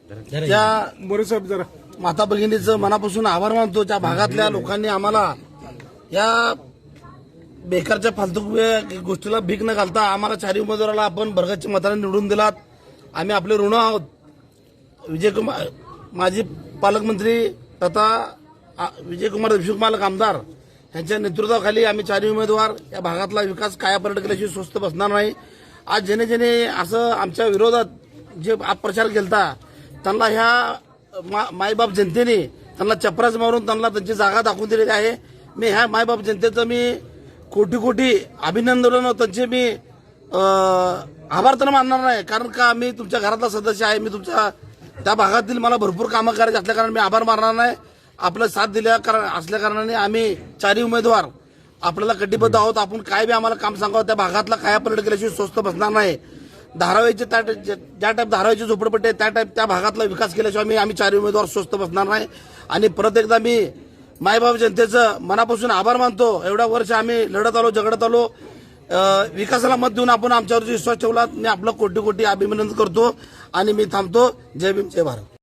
त्या माता भगिनीचं मनापासून आभार मानतो. त्या भागातल्या लोकांनी आम्हाला या बेकारच्या फालतू गोष्टीला भीक न घालता आम्हाला चारही उमेदवाराला आपण भरगच्च मताने निवडून दिलात. आम्ही आपले ऋण आहोत. विजयकुमार माजी पालकमंत्री तथा विजयकुमार देशमुख मालक आमदार यांच्या नेतृत्वाखाली आम्ही चारही उमेदवार या भागातला विकास कायापालट केल्याशिवाय स्वस्थ बसणार नाही. आज ज्याने असं आमच्या विरोधात जे अपप्रचार केलता त्यांना ह्या मायबाप जनतेने त्यांना चपराच मारून त्यांना त्यांची जागा दाखवून दिलेली आहे. मी ह्या मायबाप जनतेचं मी कोटी कोटी अभिनंदन त्यांचे मी आभार तर मानणार नाही, कारण का मी तुमच्या घरातला सदस्य आहे. मी तुमच्या त्या भागातील मला भरपूर कामं करायची असल्या कारणाने मी आभार मानणार नाही. आपलं साथ दिल्या असल्या कारणाने आम्ही चारही उमेदवार आपल्याला कटिबद्ध आहोत. आपण काय बी आम्हाला काम सांगावं त्या भागातला कायापालट केल्याशिवाय स्वस्त बसणार नाही. धारावीचे ज्या टाईप धारावीची झोपडपट्टी त्या टाईप त्या भागातला विकास केल्याशिवाय आम्ही चारही उमेदवार स्वस्त बसणार नाही. आणि परत एकदा मी मायबाप जनतेचं मनापासून आभार मानतो. एवढ्या वर्ष आम्ही लढत आलो, झगडत आलो, विकासाला मत देऊन आपण आमच्यावरती विश्वास ठेवला. मी आपलं कोटी कोटी अभिनंदन करतो आणि मी थांबतो. जय भीम, जय भारत.